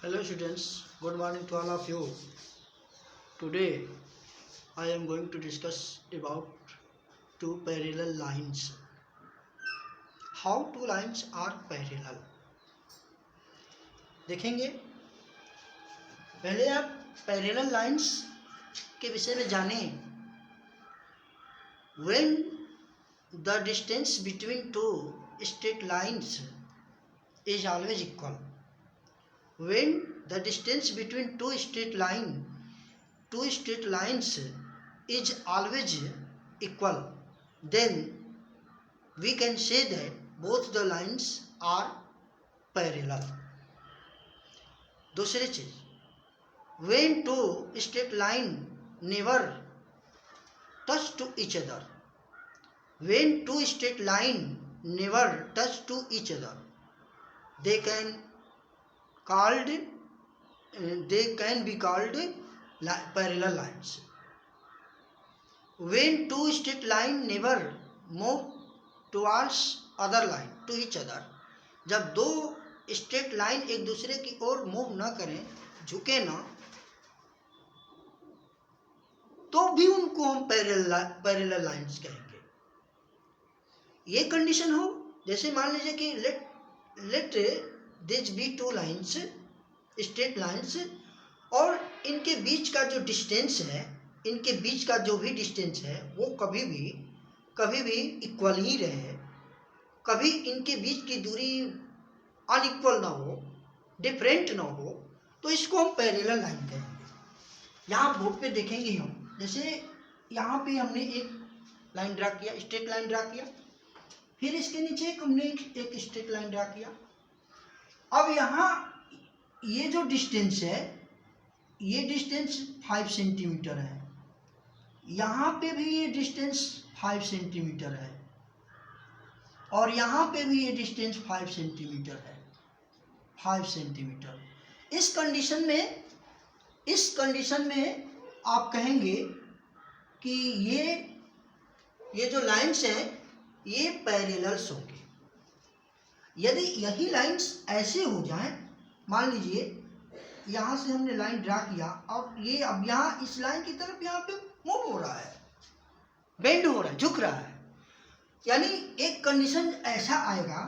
Hello students, good morning to all of you. Today I am going to discuss about two parallel lines. How two lines are parallel? देखेंगे। पहले आप parallel lines के विषय में जानें। When the distance between two straight lines is always equal. When the distance between two straight lines is always equal, then we can say that both the lines are parallel. दूसरी चीज, when two straight lines never touch to each other, when two straight lines never touch to each other, they can be called parallel lines. When two straight lines never move towards each other, जब दो straight line एक दूसरे की ओर move न करें, झुके ना, तो भी उनको हम पैरेलल लाइंस कहेंगे। ये कंडीशन हो, जैसे मान लीजिए कि let this be two lines, straight lines, और इनके बीच का जो डिस्टेंस है, इनके बीच का जो भी डिस्टेंस है वो कभी भी इक्वल ही रहे, कभी इनके बीच की दूरी अनइक्वल ना हो, डिफरेंट ना हो, तो इसको हम पैरेलल लाइन कहेंगे। यहाँ बोर्ड पे देखेंगे हम, जैसे यहाँ पे हमने एक लाइन ड्रा किया, स्ट्रेट लाइन ड्रा किया, फिर इसके नीचे हमने एक स्ट्रेट लाइन ड्रा किया। अब यहाँ ये जो डिस्टेंस है, ये डिस्टेंस 5 सेंटीमीटर है, यहाँ पे भी ये डिस्टेंस 5 सेंटीमीटर है, और यहाँ पे भी ये डिस्टेंस 5 सेंटीमीटर है, 5 सेंटीमीटर। इस कंडीशन में आप कहेंगे कि ये जो लाइंस हैं ये पैरेलल्स होंगे। यदि यही लाइंस ऐसे हो जाएं, मान लीजिए यहाँ से हमने लाइन ड्रा किया और ये अब यहाँ इस लाइन की तरफ यहाँ पे मूव हो रहा है, बेंड हो रहा है, झुक रहा है, यानी एक कंडीशन ऐसा आएगा,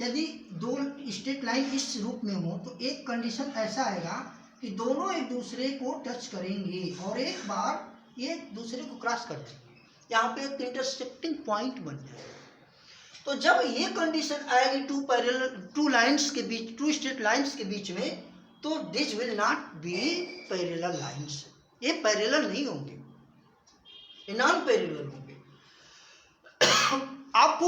यदि दो स्ट्रेट लाइन इस रूप में हो तो एक कंडीशन ऐसा आएगा कि दोनों एक दूसरे को टच करेंगे और एक बार ये दूसरे को क्रॉस कर देंगे, यहाँ पे एक इंटरसेक्टिंग पॉइंट बन जाएगा। तो जब ये कंडीशन आएगी टू लाइंस के बीच, टू स्ट्रेट लाइंस के बीच में, तो this will not be parallel lines, ये पैरेलल नहीं होंगे, ये नॉन पैरेलल होंगे। आप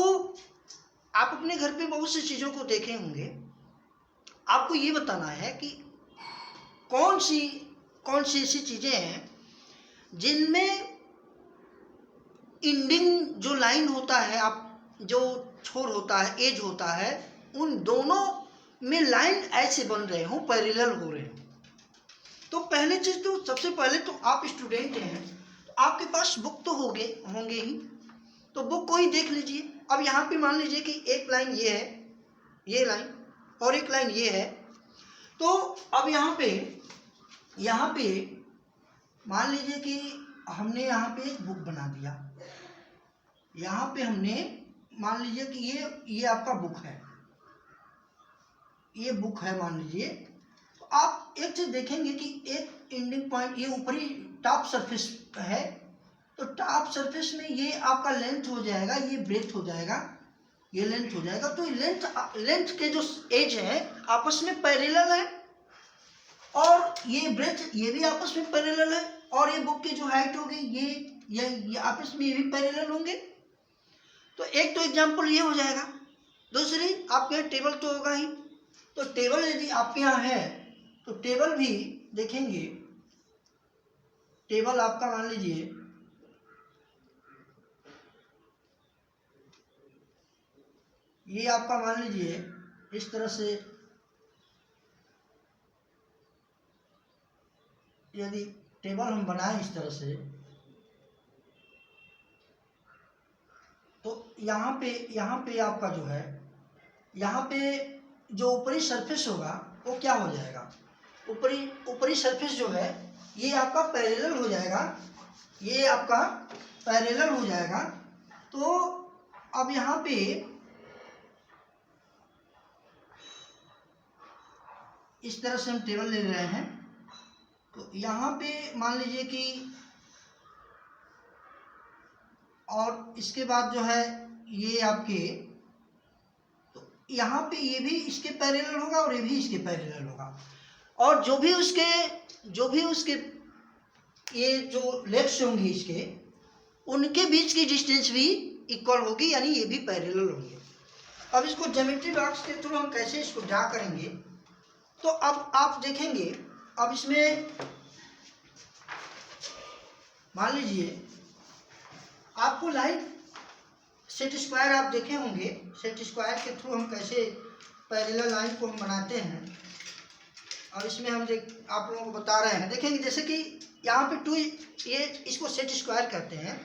अपने घर पे बहुत सी चीज़ों को देखे होंगे, आपको ये बताना है कि कौन सी ऐसी चीज़ें हैं जिनमें एंडिंग जो लाइन होता है, आप जो छोर होता है, एज होता है, उन दोनों में लाइन ऐसे बन रहे हो, पैरेलल हो रहे हो। तो पहले चीज़ तो सबसे पहले तो आप स्टूडेंट हैं, तो आपके पास बुक तो होंगे ही, तो बुक को ही देख लीजिए। अब यहाँ पे मान लीजिए कि एक लाइन ये है, ये लाइन, और एक लाइन ये है, तो अब यहाँ पे मान लीजिए कि हमने यहाँ पे एक बुक बना दिया, यहाँ पे हमने मान लीजिए कि ये आपका बुक है, ये बुक है मान लीजिए। तो आप एक चीज देखेंगे कि एक एंडिंग पॉइंट, ये ऊपरी टॉप सरफेस है, तो टॉप सरफेस में ये आपका लेंथ हो जाएगा, ये ब्रेथ हो जाएगा, ये लेंथ हो जाएगा। तो लेंथ के जो एज है आपस में पैरेलल है, और ये ब्रेथ ये भी आपस में पैरेलल है, और ये बुक की जो हाइट होगी ये आपस में ये भी पैरेलल होंगे। तो एक तो एग्जाम्पल ये हो जाएगा। दूसरी, आपके यहाँ टेबल तो होगा ही, तो टेबल यदि आपके यहाँ है तो टेबल भी देखेंगे, टेबल आपका मान लीजिए ये आपका मान लीजिए इस तरह से, यदि टेबल हम बनाएं इस तरह से, तो यहाँ पे आपका जो है, यहाँ पे जो ऊपरी सरफेस होगा वो क्या हो जाएगा, ऊपरी सरफेस जो है ये आपका पैरेलल हो जाएगा, ये आपका पैरेलल हो जाएगा। तो अब यहाँ पे इस तरह से हम टेबल ले रहे हैं, तो यहाँ पे मान लीजिए कि, और इसके बाद जो है ये आपके, तो यहाँ पे ये भी इसके पैरेलल होगा और ये भी इसके पैरेलल होगा, और जो भी उसके ये जो लेग्स होंगे इसके, उनके बीच की डिस्टेंस भी इक्वल होगी, यानी ये भी पैरेलल होंगे। अब इसको ज्योमेट्री बॉक्स के थ्रू हम कैसे इसको ड्रा करेंगे, तो अब आप देखेंगे, अब इसमें मान लीजिए आपको लाइन सेट स्क्वायर आप देखे होंगे, सेट स्क्वायर के थ्रू हम कैसे पैरेलल लाइन को हम बनाते हैं, और इसमें हम आप लोगों को बता रहे हैं। देखेंगे जैसे कि यहाँ पे 2, ये इसको सेट स्क्वायर कहते हैं,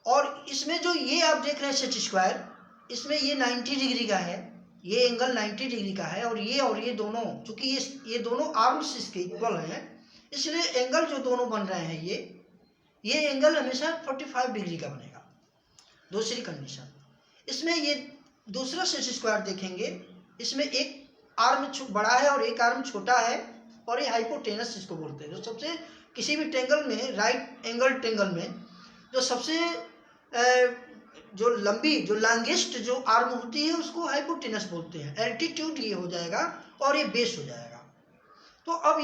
और इसमें जो ये आप देख रहे हैं सेट स्क्वायर, इसमें ये 90 डिग्री का है, ये एंगल 90 डिग्री का है, और ये दोनों, चूंकि ये दोनों आर्म्स इसके इक्वल हैं, इसलिए एंगल जो दोनों बन रहे हैं ये एंगल हमेशा 45 डिग्री का बनेगा। दूसरी कंडीशन, इसमें ये दूसरा सेट स्क्वायर देखेंगे, इसमें एक आर्म बड़ा है और एक आर्म छोटा है, और ये हाइपोटेनस इसको बोलते हैं। जो सबसे किसी भी टेंगल में, राइट एंगल टेंगल में जो सबसे जो लंबी, जो लॉन्गेस्ट जो आर्म होती है उसको हाइपोटेनस बोलते हैं। एल्टीट्यूड ये हो जाएगा और ये बेस हो जाएगा। तो अब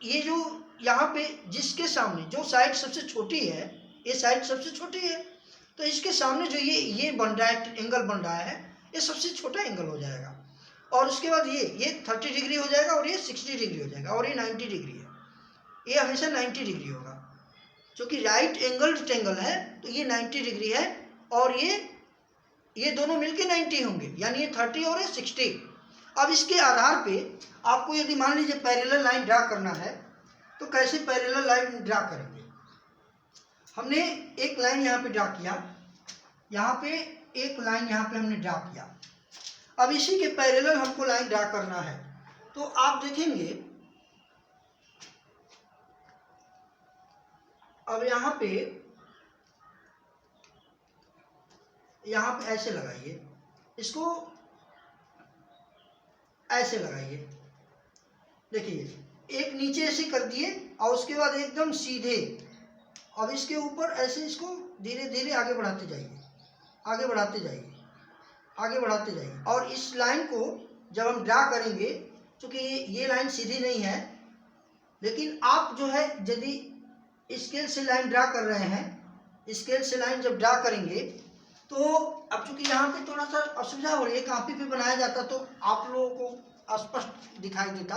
ये जो यहाँ पे जिसके सामने जो साइड सबसे छोटी है, ये साइड सबसे छोटी है, तो इसके सामने जो ये बन रहा है, एंगल बन रहा है, ये सबसे छोटा एंगल हो जाएगा। और उसके बाद ये 30 डिग्री हो जाएगा, और ये 60 डिग्री हो जाएगा, और ये 90 डिग्री है, ये हमेशा 90 डिग्री होगा। क्योंकि राइट एंगल टेंगल है तो ये 90 डिग्री है, और ये दोनों मिलके 90 होंगे, यानी ये 30 और ये 60। अब इसके आधार पे आपको यदि मान लीजिए पैरेलल लाइन ड्रा करना है, तो कैसे पैरेलल लाइन ड्रा करेंगे। हमने एक लाइन यहाँ पे ड्रा किया, यहाँ पे एक लाइन यहाँ पे हमने ड्रा किया। अब इसी के पैरेलल हमको लाइन ड्रा करना है, तो आप देखेंगे अब यहाँ पे ऐसे लगाइए, इसको ऐसे लगाइए। देखिए एक नीचे ऐसे कर दिए, और उसके बाद एकदम सीधे, अब इसके ऊपर ऐसे इसको धीरे धीरे आगे बढ़ाते जाइए, आगे बढ़ाते जाइए, आगे बढ़ाते जाइए। और इस लाइन को जब हम ड्रा करेंगे, क्योंकि ये लाइन सीधी नहीं है, लेकिन आप जो है यदि स्केल से लाइन ड्रा कर रहे हैं, स्केल से लाइन जब ड्रा करेंगे, तो अब चूंकि यहाँ पे थोड़ा सा असुविधा हो रही है, कापी पे बनाया जाता तो आप लोगों को स्पष्ट दिखाई देता।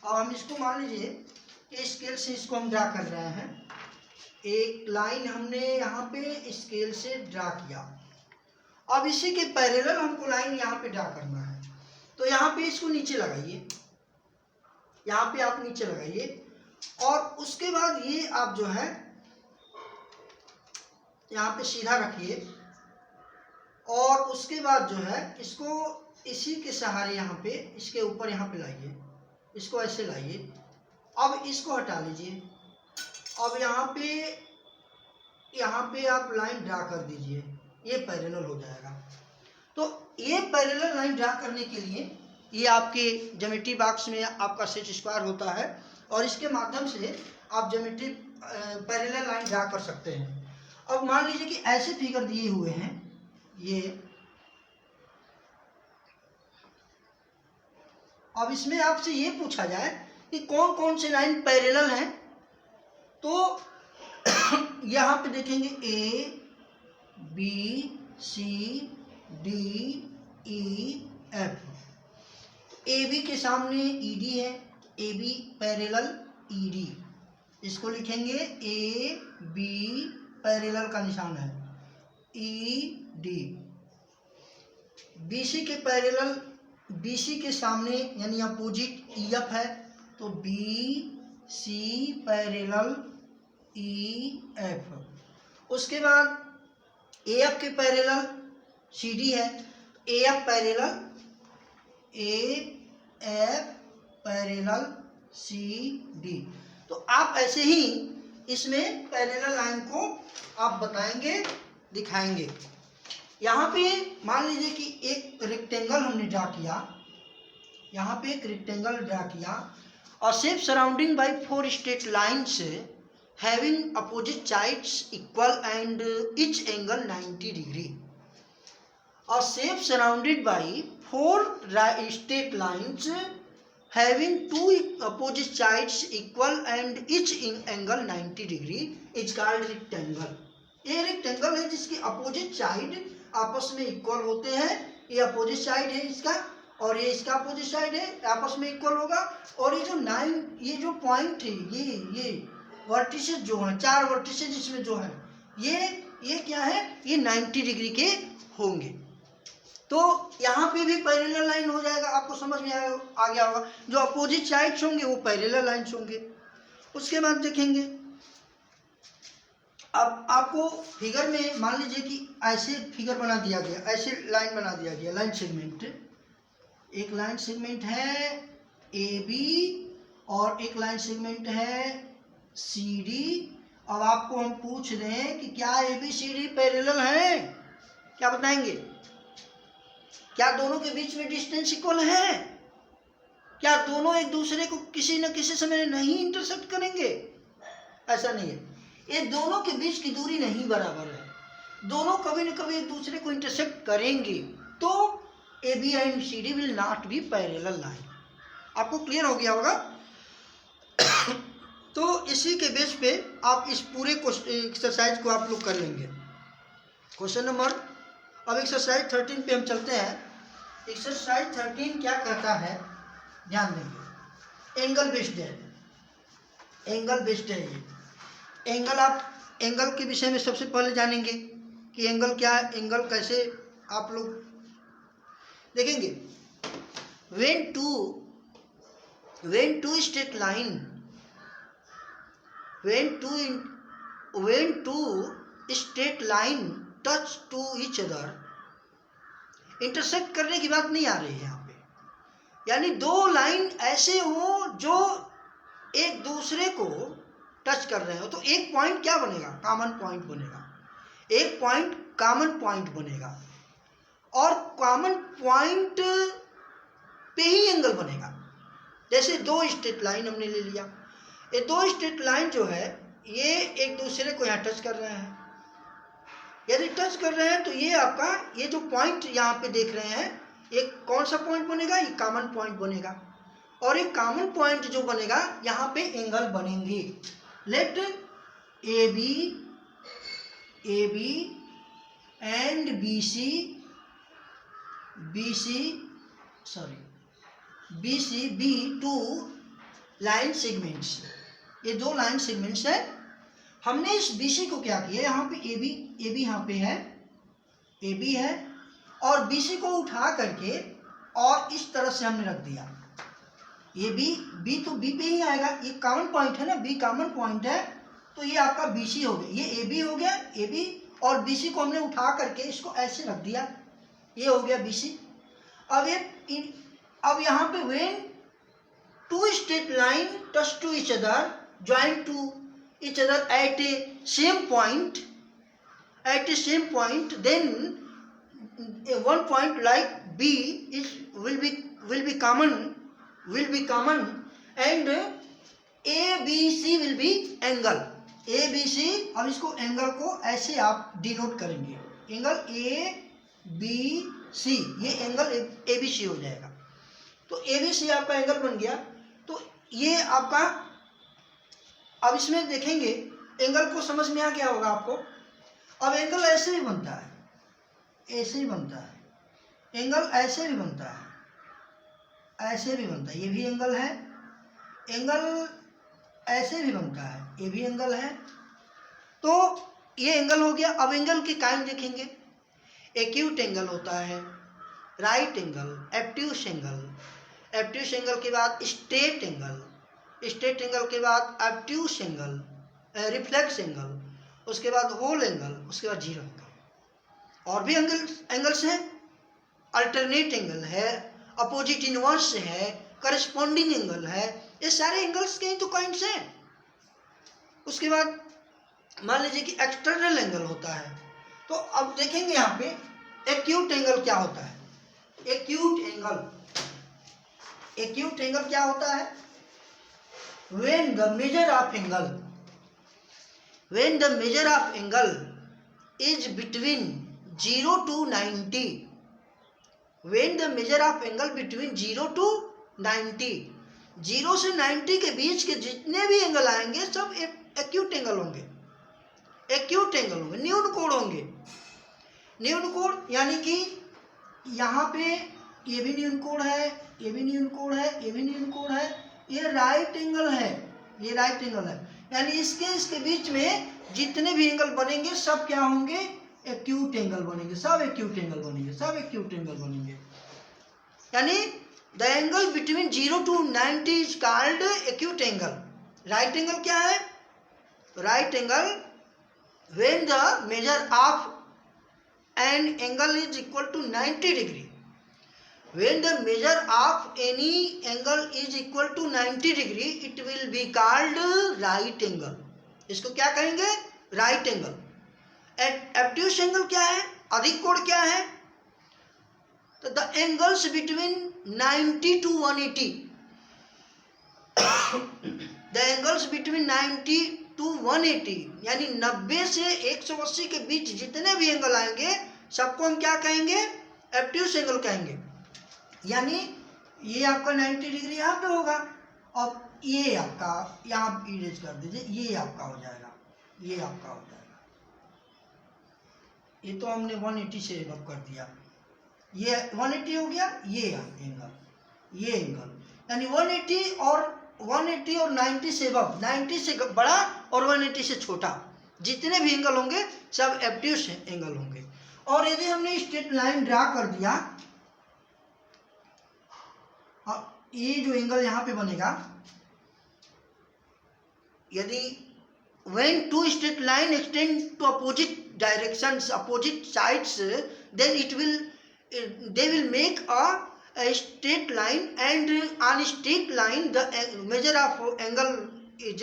और हम इसको मान लीजिए कि स्केल से इसको हम ड्रा कर रहे हैं, एक लाइन हमने यहाँ पे स्केल से ड्रा किया। अब इसी के पैरेलल हमको लाइन यहाँ पे ड्रा करना है, तो यहाँ पे इसको नीचे लगाइए, यहाँ पे आप नीचे लगाइए, और उसके बाद ये आप जो है यहाँ पे सीधा रखिए, और उसके बाद जो है इसको इसी के सहारे यहाँ पे, इसके ऊपर यहाँ पे लाइए, इसको ऐसे लाइए। अब इसको हटा लीजिए, अब यहाँ पे आप लाइन ड्रा कर दीजिए, ये पैरेलल हो जाएगा। तो ये पैरेलल लाइन ड्रा करने के लिए ये आपके ज्योमेट्री बॉक्स में आपका सेट स्क्वायर होता है, और इसके माध्यम से आप ज्योमेट्री पैरेलल लाइन ड्रा कर सकते हैं। अब मान लीजिए कि ऐसे फिगर दिए हुए हैं, ये अब इसमें आपसे ये पूछा जाए कि कौन कौन से लाइन पैरेलल हैं, तो यहाँ पे देखेंगे A B C D E F। AB के सामने ED है, AB पैरेलल ED, इसको लिखेंगे AB पैरेलल का निशान है ED। BC के पैरेलल, BC के सामने यानी अपोजिट EF है, तो BC पैरेलल EF। उसके बाद AF के पैरेलल CD है, AF parallel AF parallel C D. तो आप ऐसे ही इसमें पैरेलल लाइन को आप बताएंगे, दिखाएंगे। यहाँ पे मान लीजिए कि एक रेक्टेंगल हमने ड्रा किया, यहाँ पे एक रेक्टेंगल ड्रा किया, और shape surrounding by 4 straight lines having opposite sides equal and each angle 90 degree. और shape surrounded by 4 straight lines having 2 opposite sides equal and each angle 90 degree is called rectangle। ये rectangle है जिसकी opposite side आपस में equal होते हैं। ये opposite side है इसका और ये इसका अपोजिट साइड है, आपस में इक्वल होगा। और ये जो पॉइंट है, ये वर्टिसेस जो हैं, 4 वर्टिसेस इसमें जो है, ये क्या है, ये 90 डिग्री के होंगे। तो यहाँ पे भी पैरेलल लाइन हो जाएगा, आपको समझ में आ गया होगा। जो अपोजिट साइड्स होंगे वो पैरेलल लाइन्स होंगे। उसके बाद देखेंगे, अब आपको फिगर में मान लीजिए कि ऐसे फिगर बना दिया गया, ऐसे लाइन बना दिया गया, लाइन सेगमेंट। एक लाइन सेगमेंट है ए बी और एक लाइन सेगमेंट है सी डी। अब आपको हम पूछ रहे हैं कि क्या A B C D parallel है? क्या बताएंगे? क्या दोनों के बीच में डिस्टेंस इक्वल है? क्या दोनों एक दूसरे को किसी न किसी समय नहीं इंटरसेक्ट करेंगे? ऐसा नहीं है। ये दोनों के बीच की दूरी नहीं बराबर है, दोनों कभी न कभी एक दूसरे को इंटरसेक्ट करेंगे। तो A B and C D will not be parallel line. आपको क्लियर हो गया होगा। तो इसी के बेस पे आप इस पूरे एक्सरसाइज को आप लोग कर लेंगे। क्वेश्चन नंबर, अब एक्सरसाइज 13 पे हम चलते हैं। एक्सरसाइज 13 क्या कहता है, ध्यान देंगे। एंगल बेस्ड है, एंगल बेस्ड है ये। एंगल, आप एंगल के विषय में सबसे पहले जानेंगे कि एंगल क्या है, एंगल कैसे आप लोग देखेंगे। when two straight line touch to each other, intersect करने की बात नहीं आ रही है यहाँ पे। यानी दो लाइन ऐसे हो जो एक दूसरे को टच कर रहे हो, तो एक पॉइंट क्या बनेगा, कॉमन पॉइंट बनेगा। एक पॉइंट कॉमन पॉइंट बनेगा और कॉमन पॉइंट पे ही एंगल बनेगा। जैसे 2 स्ट्रेट लाइन हमने ले लिया, ये 2 स्ट्रेट लाइन जो है ये एक दूसरे को यहाँ टच कर रहे हैं। यदि टच कर रहे हैं तो ये आपका ये जो पॉइंट यहाँ पे देख रहे हैं, एक कौन सा पॉइंट बनेगा, ये कॉमन पॉइंट बनेगा। और एक कॉमन पॉइंट जो बनेगा यहाँ पे एंगल बनेंगे। Let A B and B C be 2 line segments. ये 2 लाइन सेगमेंट्स है। हमने इस BC को क्या किया, यहाँ पे ए बी यहाँ पे है, ए बी है, और BC को उठा करके और इस तरह से हमने रख दिया। ये बी तो बी पे ही आएगा, ये कॉमन पॉइंट है ना, बी कॉमन पॉइंट है, तो ये आपका BC हो गया। ये AB हो गया, AB और BC को हमने उठा करके इसको ऐसे रख दिया, ये हो गया BC। अब यहाँ पे when 2 straight line touch to each other, join to each other at a same point, then one point like B will be common, and ABC will be angle, ABC। अब इसको एंगल को ऐसे आप denote करेंगे, angle ABC, ये angle ABC हो जाएगा। तो ABC आपका एंगल बन गया। तो ये आपका, अब इसमें देखेंगे एंगल को समझ में आ गया होगा आपको। अब एंगल ऐसे भी बनता है, ऐसे भी बनता है, एंगल ऐसे भी बनता है, ऐसे भी बनता है, ये भी एंगल है। एंगल ऐसे भी बनता है, ये भी एंगल है। तो ये एंगल हो गया। अब एंगल के कायम देखेंगे। एक्यूट एंगल होता है, राइट एंगल, एब्ट्यूस एंगल के बाद स्ट्रेट एंगल के बाद एब्ट्यूस एंगल, रिफ्लेक्स एंगल, उसके बाद होल एंगल, उसके बाद जीरो एंगल। और भी एंगल्स हैं, अल्टरनेट एंगल है, अपोजिट इनवर्स है, करस्पॉन्डिंग एंगल है, ये सारे एंगल्स के ही तो काइंड्स हैं। उसके बाद मान लीजिए कि एक्सटर्नल एंगल होता है, तो अब देखेंगे यहाँ पे एक्यूट एंगल क्या होता है। एक्यूट एंगल क्या होता है? when the measure of angle is between 0 to 90, when the measure of angle between 0 to 90, 0 से 90 के बीच के जितने भी एंगल आएंगे सब एक्यूट एंगल होंगे, न्यून कोण होंगे। न्यून कोण यानी कि यहाँ पे ये भी न्यून कोण है, ये भी न्यून कोण है, ये भी न्यून कोण है, ये राइट एंगल है, ये राइट एंगल है। यानी इसके बीच में जितने भी एंगल बनेंगे सब क्या होंगे? एक्यूट एंगल बनेंगे, सब एक्यूट एंगल बनेंगे। यानी the angle between 0 to 90 is called acute angle. Right angle क्या है? Right angle when the measure of an angle is equal to 90 degree, when the measure of any angle is equal to 90 degree, it will be called right angle। इसको क्या कहेंगे? Right angle. obtuse angle क्या है? अधिक कोण क्या है? तो the angles between 90 to 180, the angles between 90 to 180 यानी 90 से 180 के बीच जितने भी एंगल आएंगे सबको हम क्या कहेंगे? obtuse एंगल कहेंगे। यानी ये आपका 90 डिग्री यहाँ पे होगा और ये आपका यहाँ इरेज कर दीजिए, ये आपका हो जाएगा, ये आपका हो जाएगा। ये तो हमने 180 से अब कर दिया, ये 180 हो गया, ये एंगल, ये एंगल यानी 180 और 90 से अब, 90 से बड़ा और 180 से छोटा जितने भी एंगल होंगे सब obtuse एंगल होंगे। और यदि हमने स्ट्रेट लाइन ड्रा कर दिया, ये जो एंगल यहाँ पे बनेगा, यदि when two straight line extend to opposite directions, opposite sides, then they will make a straight line, and on straight line the measure of angle is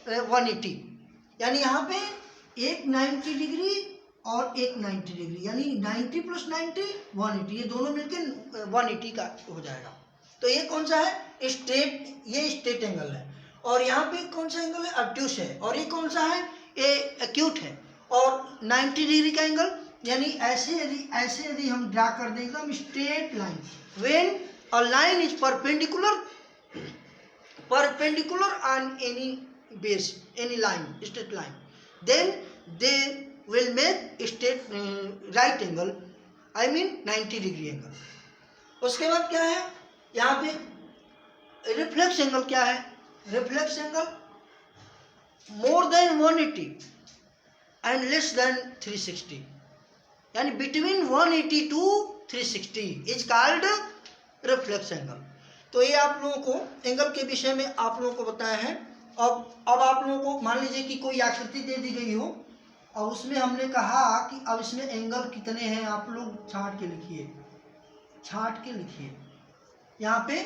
180। यानी यहाँ पे एक 90 डिग्री और एक 90 डिग्री यानी 90 प्लस 90 180, ये दोनों मिलकर 180 का हो जाएगा। तो ये कौन सा है? स्ट्रेट, ये स्ट्रेट एंगल है। और यहाँ पे कौन सा एंगल है? obtuse है। और ये कौन सा है? ये एक्यूट है। और 90 डिग्री का एंगल यानी ऐसे यदि हम ड्रा कर दें एकदम straight line, when a line is perpendicular on any base, any line, straight line, then they will make straight right angle, I mean 90 degree angle. उसके बाद क्या है? यहाँ पे रिफ्लेक्स एंगल क्या है? Reflex angle more than 180 and less than 360 यानी between 180 to 360 is called reflex angle. तो ये आप लोगों को एंगल के विषय में आप लोगों को बताया है। अब आप लोगों को मान लीजिए कि कोई आकृति दे दी गई हो और उसमें हमने कहा कि अब इसमें एंगल कितने हैं, आप लोग छांट के लिखिए यहाँ पे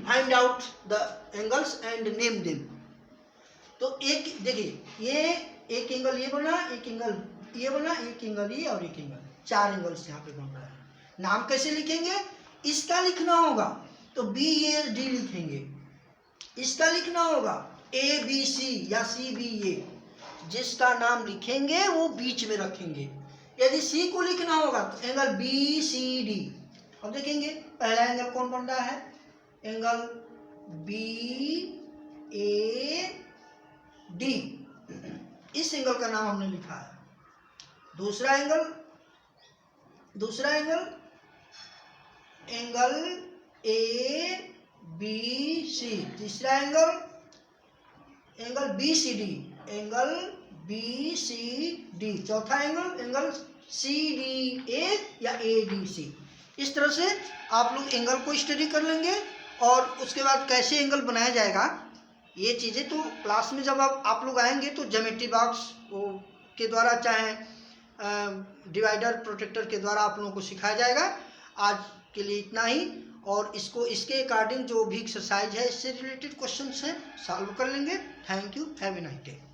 find out the angles and name them. तो एक देखिए, ये एक एंगल ये बना, एक एंगल ये बना, एक एंगल ये और एक एंगल, 4 एंगल्स यहाँ पे बन रहा है। नाम कैसे लिखेंगे? इसका लिखना होगा तो BAD लिखेंगे, इसका लिखना होगा ABC या CBA, जिसका नाम लिखेंगे वो बीच में रखेंगे। यदि C को लिखना होगा तो एंगल BCD। अब देखेंगे पहला एंगल कौन बन रहा है? एंगल BAD, इस एंगल का नाम हमने लिखा है। दूसरा एंगल एंगल ABC। तीसरा एंगल BCD, एंगल BCD। चौथा एंगल CDA या ADC। इस तरह से आप लोग एंगल को स्टडी कर लेंगे और उसके बाद कैसे एंगल बनाया जाएगा ये चीज़ें तो क्लास में जब आप लोग आएंगे तो ज्योमेट्री बॉक्स के द्वारा चाहे डिवाइडर प्रोटेक्टर के द्वारा आप लोगों को सिखाया जाएगा। आज के लिए इतना ही। और इसको इसके अकॉर्डिंग जो भी एक्सरसाइज है इससे रिलेटेड क्वेश्चंस हैं सॉल्व कर लेंगे। Thank you, have a nice day.